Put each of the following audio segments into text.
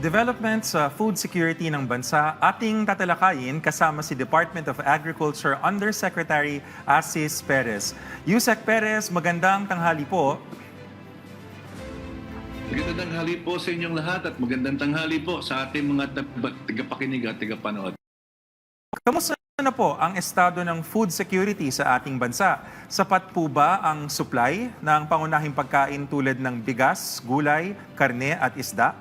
Development sa food security ng bansa ating tatalakayin kasama si Department of Agriculture Undersecretary Assis Perez. Yusek Perez, magandang tanghali po. Magandang tanghali po sa inyong lahat at magandang tanghali po sa ating mga tagapakinig at tagapanood. Kamusta na po ang estado ng food security sa ating bansa? Sapat po ba ang supply ng pangunahing pagkain tulad ng bigas, gulay, karne at isda?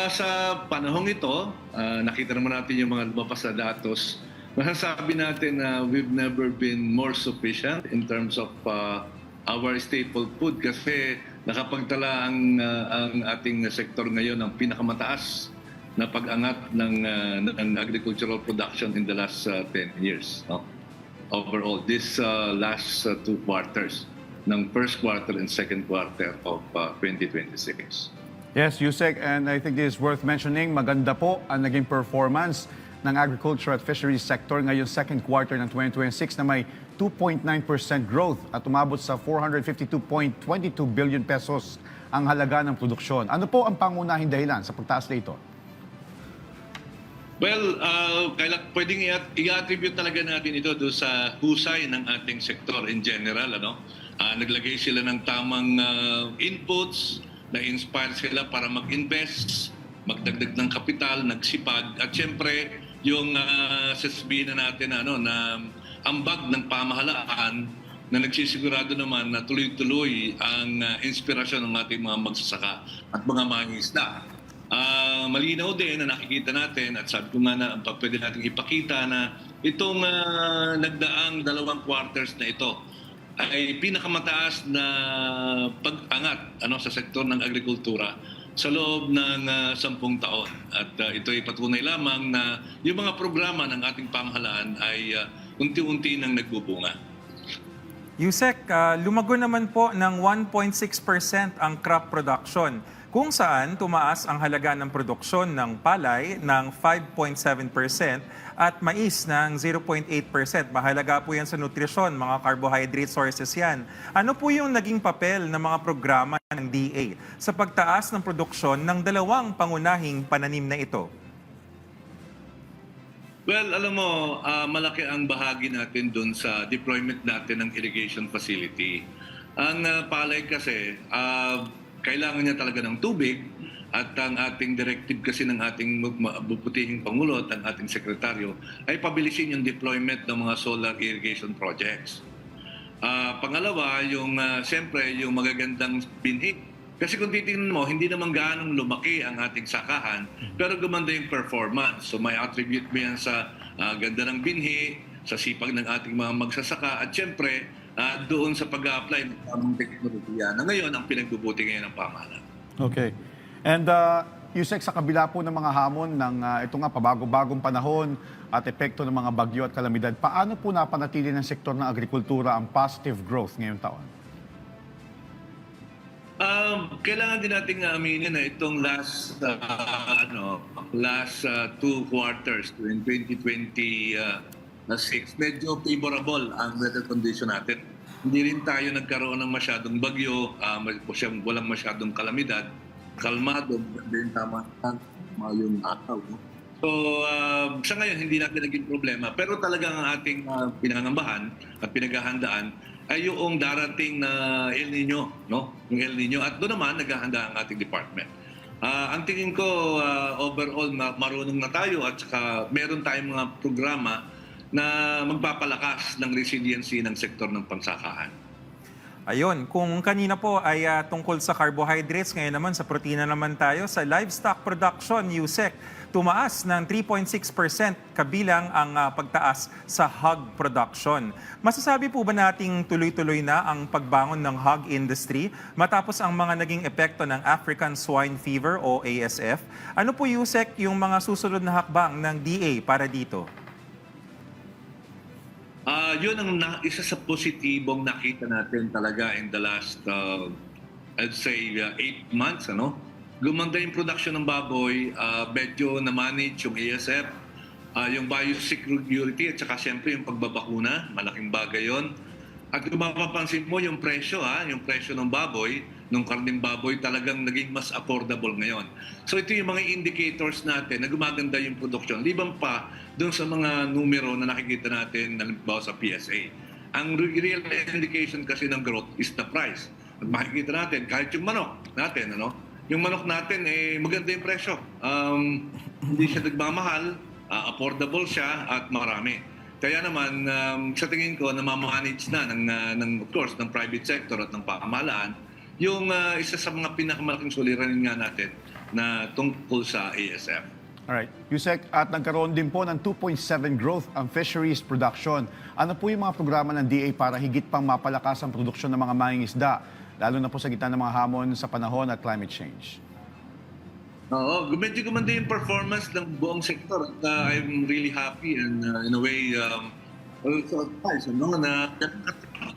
Sa panahong ito, nakita naman natin yung mga lumabas na datos. Masasabi natin na we've never been more sufficient in terms of our staple food kasi nakapagtala ang ating sektor ngayon ng pinakamataas na pag-angat ng agricultural production in the last 10 years. No? Overall, this last 2 quarters, ng first quarter and second quarter of 2026. Yes, Yusek, and I think this is worth mentioning. Maganda po ang naging performance ng agriculture at fisheries sector ngayong second quarter ng 2026 na may 2.9% growth at umabot sa 452.22 billion pesos ang halaga ng produksyon. Ano po ang pangunahing dahilan sa pagtaas na ito? Well, pwedeng i-attribute talaga natin ito doon sa husay ng ating sektor in general. Naglagay sila ng tamang inputs, na-inspire sila para mag-invest, magdagdag ng kapital, nagsipag, at syempre yung sasabihin na natin na ambag ng pamahalaan na nagsisigurado naman na tuloy-tuloy ang inspirasyon ng ating mga magsasaka at mga mangingisda. Malinaw din na nakikita natin at sabi ko nga na pwede natin ipakita na itong nagdaang 2 quarters na ito ay pinakamataas na pag-angat sa sektor ng agrikultura sa loob ng 10 taon. At ito ay patunay lamang na yung mga programa ng ating pamahalaan ay unti-unti nang nagbubunga. Yusek, lumago naman po ng 1.6% ang crop production, kung saan tumaas ang halaga ng produksyon ng palay ng 5.7% at mais ng 0.8%. Mahalaga po yan sa nutrisyon, mga carbohydrate sources yan. Ano po yung naging papel ng mga programa ng DA sa pagtaas ng produksyon ng dalawang pangunahing pananim na ito? Well, alam mo, malaki ang bahagi natin dun sa deployment natin ng irrigation facility. Ang palay kasi, kailangan niya talaga ng tubig at ang ating directive kasi ng ating buputihing Pangulo at ang ating sekretaryo ay pabilisin yung deployment ng mga solar irrigation projects. Pangalawa, siyempre yung magagandang binhi. Kasi kung titingnan mo, hindi naman gaanong lumaki ang ating sakahan, pero gumanda yung performance. So may attribute mo yan sa ganda ng binhi, sa sipag ng ating mga magsasaka, at siyempre, doon sa pag-a-apply ng tamang teknolohiya na ngayon ang pinagbubuti ngayon ng pamahalaan. Okay. And Yusek, sa kabila po ng mga hamon ng ito nga pabago-bagong panahon at epekto ng mga bagyo at kalamidad, paano po napanatili ng sektor ng agrikultura ang positive growth ngayong taon? Kailangan din nating aminin na itong last 2 quarters in 2026, medyo favorable ang weather condition natin. Hindi rin tayo nagkaroon ng masyadong bagyo, walang masyadong kalamidad, kalmado, din tama yung ataw. So, sa ngayon, hindi natin naging problema. Pero talagang ang ating pinangangambahan at pinaghahandaan ay yung darating na El Nino, yung El Nino. At doon naman, naghahanda ang ating department. Ang tingin ko, overall, marunong na tayo at saka meron tayong mga programa na magpapalakas ng resiliency ng sektor ng pansakahan. Ayun, kung kanina po ay tungkol sa carbohydrates, ngayon naman sa protina naman tayo. Sa livestock production, Yusek, tumaas ng 3.6% kabilang ang pagtaas sa hog production. Masasabi po ba nating tuloy-tuloy na ang pagbangon ng hog industry matapos ang mga naging epekto ng African Swine Fever o ASF? Ano po, Yusek, yung mga susunod na hakbang ng DA para dito? Yun ang isa sa positibong nakita natin talaga in the last, I'd say, 8 months. Gumanda yung production ng baboy, medyo na-manage yung ASF, yung biosecurity at saka siyempre yung pagbabakuna, malaking bagay yon. At kung mapapansin mo yung presyo ng baboy, ng karneng baboy talagang naging mas affordable ngayon. So ito yung mga indicators natin na gumaganda yung production. Liban pa doon sa mga numero na nakikita natin halimbawa sa PSA. Ang real indication kasi ng growth is the price. At makikita natin, kahit yung manok natin, yung manok natin, maganda yung presyo. Hindi siya nagmamahal, affordable siya, at marami. Kaya naman, sa tingin ko, namamanage na of course, ng private sector at ng pamahalaan, yung isa sa mga pinakamalaking suliranin nga natin na tungkol sa ASF. Alright. Yusek, at nagkaroon din po ng 2.7 growth ang fisheries production. Ano po yung mga programa ng DA para higit pang mapalakas ang produksyon ng mga mangingisda, lalo na po sa gitna ng mga hamon sa panahon at climate change? Oo, medyo gumanda yung performance ng buong sektor at I'm really happy and in a way also advice na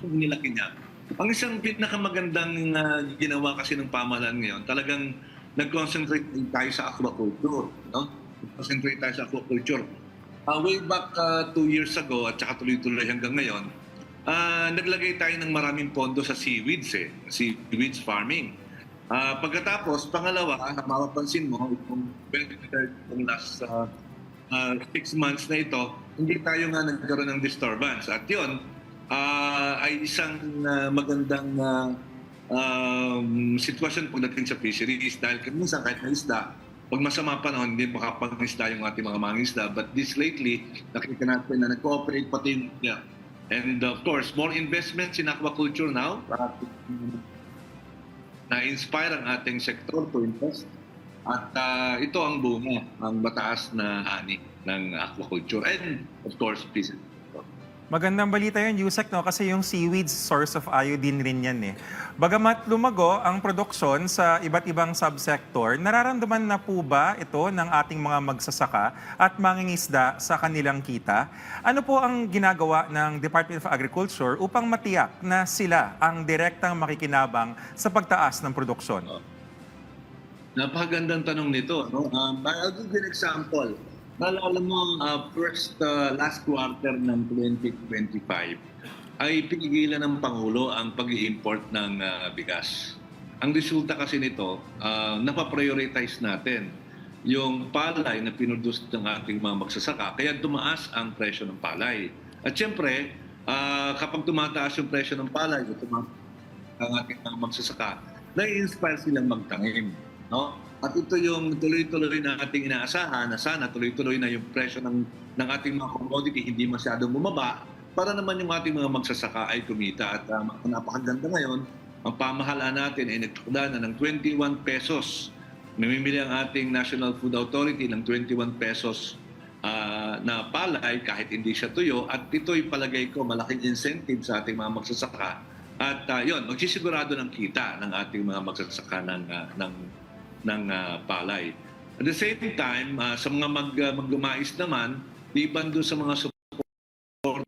nilaki niya. Ang isang pinakamagandang ginawa kasi ng pamahalaan ngayon, talagang nag-concentrate tayo sa aquaculture. Concentrate tayo sa aquaculture. Way back 2 years ago at saka tuloy-tuloy hanggang ngayon, naglagay tayo ng maraming pondo sa seaweeds farming. Pagkatapos, pangalawa, mapapansin mo, itong last 6 months na ito, hindi tayo nga nagkaroon ng disturbance. At yun, ay isang magandang sitwasyon pagdating sa fisheries. Dahil minsan kahit may isda, pag masama panahon, hindi makapag-isda yung ating mga mangingisda. But this lately, nakita natin na nag-cooperate pati yung and of course, more investments in aquaculture now para na-inspire ang ating sektor to invest. At ito ang bunga, ang mataas na ani ng aquaculture and of course, fisheries. Magandang balita yun, Yusek, no? Kasi yung seaweeds, source of iodine rin yan eh. Bagamat lumago ang produksyon sa iba't ibang subsector, nararamdaman na po ba ito ng ating mga magsasaka at mangingisda sa kanilang kita? Ano po ang ginagawa ng Department of Agriculture upang matiyak na sila ang direktang makikinabang sa pagtaas ng produksyon? Napakagandang tanong nito. I'll give you an example. Naalala mo, last quarter ng 2025 ay pinigilan ng Pangulo ang pag-i-import ng bigas. Ang resulta kasi nito, napaprioritize natin yung palay na pinuduce ng ating mga magsasaka, kaya tumaas ang presyo ng palay. At siyempre, kapag tumataas yung presyo ng palay, tumaas ang ating mga magsasaka, nai-inspire silang magtangim. No? At ito yung tuloy-tuloy na ating inaasahan na sana tuloy-tuloy na yung presyo ng ating mga commodity hindi masyadong bumaba para naman yung ating mga magsasaka ay kumita. At napakaganda ngayon, ang pamahalaan natin ay nagtakda na ng 21 pesos. Namimili ang ating National Food Authority ng 21 pesos na palay kahit hindi siya tuyo. At ito'y palagay ko malaking incentive sa ating mga magsasaka. At yun, magsisigurado ng kita ng ating mga magsasaka ng palay. At the same time, sa mga maggumais naman, liban doon sa mga support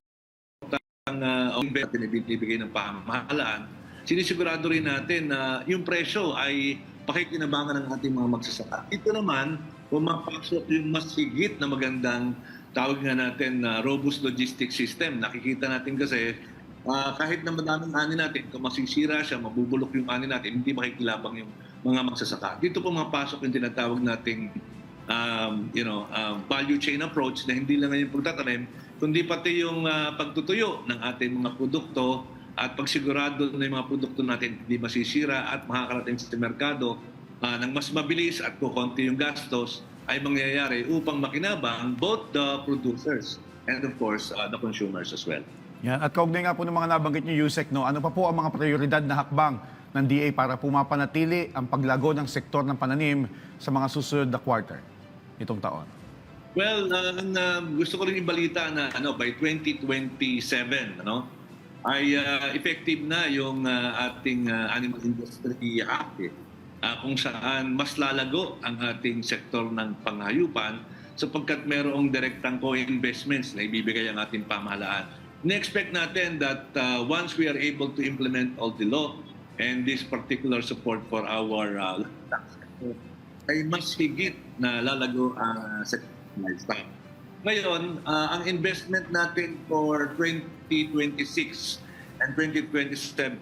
ang binibigay ng pamahalaan, sinisigurado rin natin na yung presyo ay pakikinabangan ng ating mga magsasaka. Ito naman, pumapasok yung mas higit na magandang tawag nga natin na robust logistics system. Nakikita natin kasi kahit na madaming ani natin, kung masisira siya, mabubulok yung ani natin, hindi makikilabang yung mga magsasaka. Dito po mapasok yung tinatawag nating value chain approach na hindi lang yung pagtatanim, kundi pati yung pagtutuyo ng ating mga produkto at pagsigurado na yung mga produkto natin hindi masisira at makakarating sa merkado ng mas mabilis at kukonti yung gastos ay mangyayari upang makinabang both the producers and of course the consumers as well. Yan. At kaugnay nga po ng mga nabanggit niyo, Yusek, no, ano pa po ang mga prioridad na hakbang ng DA para pumapanatili ang paglago ng sektor ng pananim sa mga susunod na quarter itong taon? Well, gusto ko rin ibalita na by 2027 ay effective na yung ating Animal Industry Act kung saan mas lalago ang ating sektor ng panghayupan sapagkat mayroong direktang co-investments na ibibigay ang ating pamahalaan. Na-expect natin that once we are able to implement all the law and this particular support for our ay mas higit na lalago ang sector ng livestock. Ngayon, ang investment natin for 2026 and 2027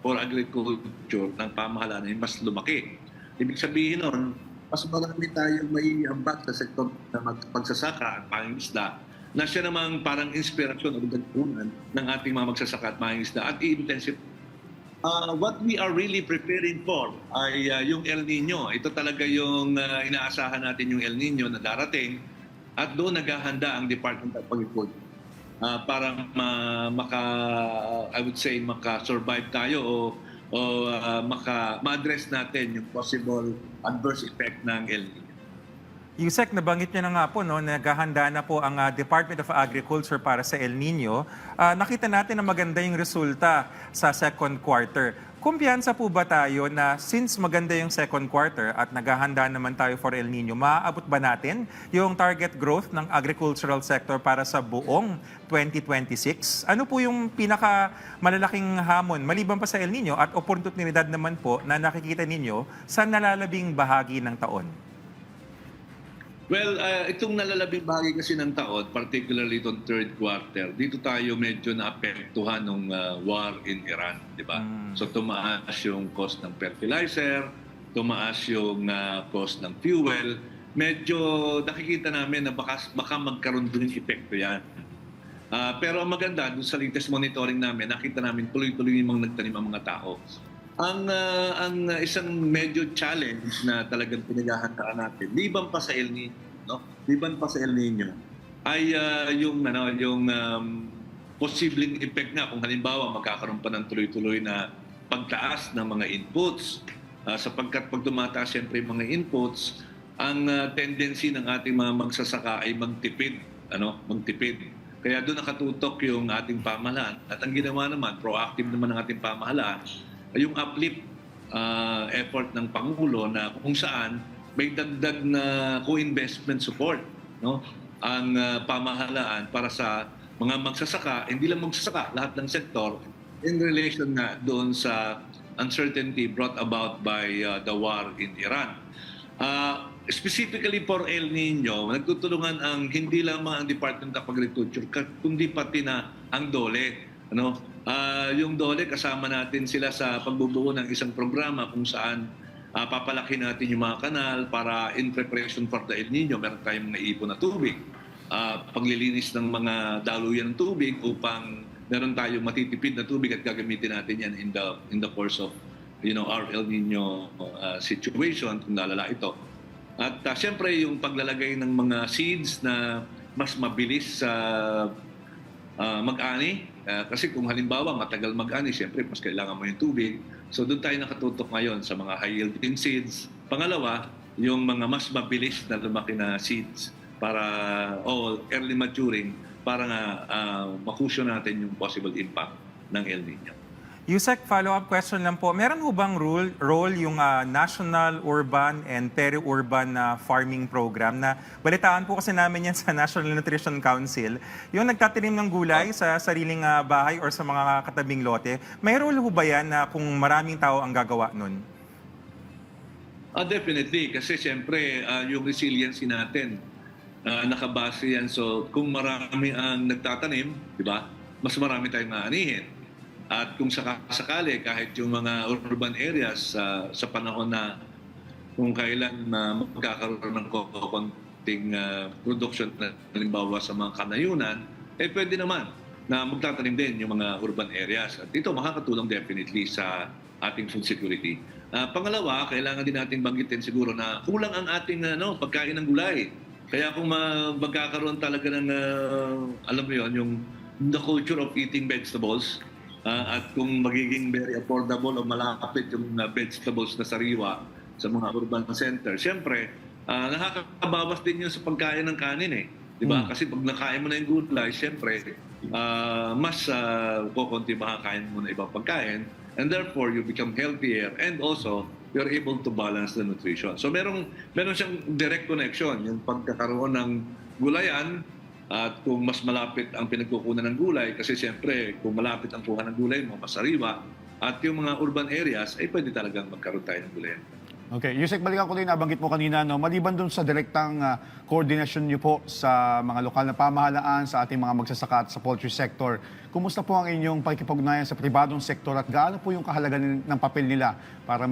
for agriculture ng pamahalaan ay mas lumaki. Ibig sabihin nun, mas marami tayong may ambag sa sektor ng pagsasaka at pangingisda na siya namang parang inspirasyon o dagdagunan ng ating mga magsasaka at pangingisda at i-intensify. What we are really preparing for ay yung El Nino. Ito talaga yung inaasahan natin yung El Nino na darating at doon naghahanda ang Department of Agriculture para maka-survive tayo o ma-address natin yung possible adverse effect ng El Nino. Yusek, nabanggit niyo na nga po, no, naghahanda na po ang Department of Agriculture para sa El Nino. Nakita natin na maganda yung resulta sa second quarter. Kumpiyansa po ba tayo na since maganda yung second quarter at naghahanda naman tayo for El Nino, maaabot ba natin yung target growth ng agricultural sector para sa buong 2026? Ano po yung pinaka-malalaking hamon maliban pa sa El Nino at oportunidad naman po na nakikita ninyo sa nalalabing bahagi ng taon? Well, itong nalalabing bahagi kasi ng taon, particularly itong third quarter, dito tayo medyo naapektuhan ng war in Iran, di ba? So tumaas yung cost ng fertilizer, tumaas yung cost ng fuel. Medyo nakikita namin na baka magkaroon din ng epekto yan. Pero ang maganda, dun sa latest monitoring namin, nakita namin tuloy-tuloy yung nagtanim ang mga tao. Ang isang major challenge na talagang pinaghahandaan natin, liban pa sa El Nino, no? Liban pa sa El Nino, ay yung posibleng effect nga kung halimbawa magkakaroon pa ng tuloy-tuloy na pagtaas ng mga inputs. Sapagkat pag tumataas siyempre yung mga inputs, ang tendency ng ating mga magsasaka ay magtipid, magtipid. Kaya doon nakatutok yung ating pamahalaan. At ang ginawa naman, proactive naman ng ating pamahalaan, yung uplift effort ng Pangulo na kung saan may dagdag na co-investment support, no? Ang pamahalaan para sa mga magsasaka, hindi lang magsasaka, lahat ng sektor in relation na doon sa uncertainty brought about by the war in Iran. Specifically for El Nino, nagtutulungan ang hindi lamang ang Department of Agriculture kundi pati na ang DOLE. Yung DOLE, kasama natin sila sa pagbubuo ng isang programa kung saan papalaki natin yung mga kanal para in preparation for the El Nino. Meron tayong mga ipon na tubig, paglilinis ng mga daluyan ng tubig upang meron tayong matitipid na tubig at gagamitin natin yan in the course of our El Nino situation kung nalala ito. At siyempre yung paglalagay ng mga seeds na mas mabilis sa mag-ani. Kasi kung halimbawa matagal mag-ani, siyempre mas kailangan mo yung tubig. So doon tayo nakatutok ngayon sa mga high-yielding seeds. Pangalawa, yung mga mas mabilis na lumaki na seeds para early maturing para nga makusyon natin yung possible impact ng El Nino. Yusek, follow-up question lang po. Meron ho bang role yung National Urban and Peri-Urban Farming Program na balitaan po kasi namin yan sa National Nutrition Council, yung nagtatanim ng gulay sa sariling bahay or sa mga katabing lote. May role ho ba yan na kung maraming tao ang gagawa nun? Definitely, kasi siyempre yung resiliency natin nakabase yan. So kung marami ang nagtatanim, di ba, mas marami tayong aanihin. At kung sakali, kahit yung mga urban areas sa panahon na kung kailan magkakaroon ng konting production na halimbawa sa mga kanayunan, pwede naman na magtatanim din yung mga urban areas. At ito makakatulong definitely sa ating food security. Pangalawa, kailangan din natin banggitin siguro na kulang ang ating pagkain ng gulay. Kaya kung magkakaroon talaga ng, alam mo yun, yung the culture of eating vegetables, at kung magiging very affordable o malapit yung vegetables na sariwa sa mga urban center, siyempre, nakakabawas din yun sa pagkain ng kanin eh. Diba? Kasi pag nakain mo na yung gulay, siyempre, mas kukunti makakain mo na ibang pagkain and therefore you become healthier and also you're able to balance the nutrition. So meron siyang direct connection, yung pagkakaroon ng gulayan. At kung mas malapit ang pinagkukunan ng gulay, kasi siyempre kung malapit ang kuha ng gulay mo, mas sariwa, at yung mga urban areas, ay pwede talagang magkaroon tayo ng gulay. Okay, Yusek, balikan ko din, nabanggit mo kanina, no, maliban dun sa direktang koordinasyon niyo po sa mga lokal na pamahalaan, sa ating mga magsasaka at sa poultry sector, kumusta po ang inyong pakikipag-ugnayan sa pribadong sektor at gaano po yung kahalagan ng papel nila para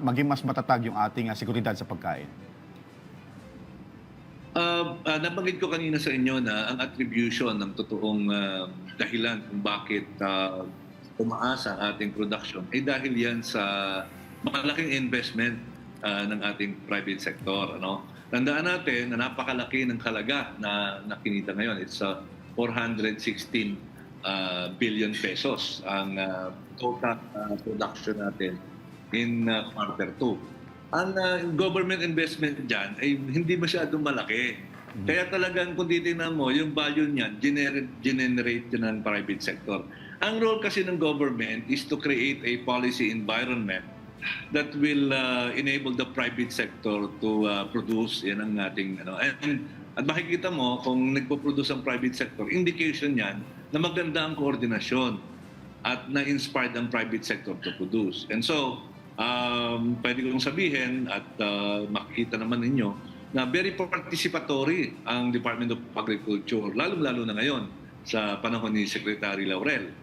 maging mas matatag yung ating seguridad sa pagkain? Nabanggit ko kanina sa inyo na ang attribution ng totoong dahilan kung bakit umaasa ang ating production ay dahil yan sa malaking investment ng ating private sector. Ano? Tandaan natin na napakalaki ng halaga na nakinita ngayon. It's 416 billion pesos ang total production natin in quarter 2. Ang government investment dyan ay hindi masyadong malaki. Kaya talagang kung titignan mo, yung value niyan, generate yun ng private sector. Ang role kasi ng government is to create a policy environment that will enable the private sector to produce. Yan ang ating at makikita mo kung nagpo-produce ang private sector, indication yan na maganda ang koordinasyon at na-inspired ang private sector to produce. And so, pwede kong sabihin at makikita naman ninyo na very participatory ang Department of Agriculture, lalo-lalo na ngayon sa panahon ni Secretary Laurel.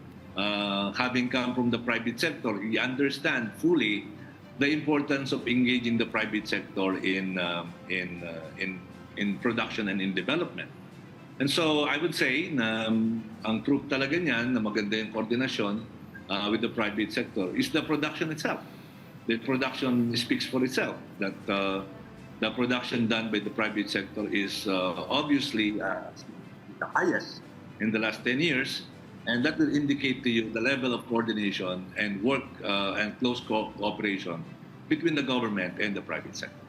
Having come from the private sector, he understand fully the importance of engaging the private sector in production and in development. And so I would say na ang proof talaga niyan na maganda yung koordinasyon with the private sector is the production itself. The production speaks for itself. That the production done by the private sector is obviously the highest in the last 10 years. And that will indicate to you the level of coordination and work and close cooperation between the government and the private sector.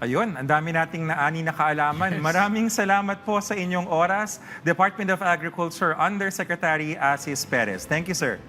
Ayun, ang dami nating naani na kaalaman. Maraming salamat po sa inyong oras, Department of Agriculture Undersecretary Asis Perez. Thank you, sir.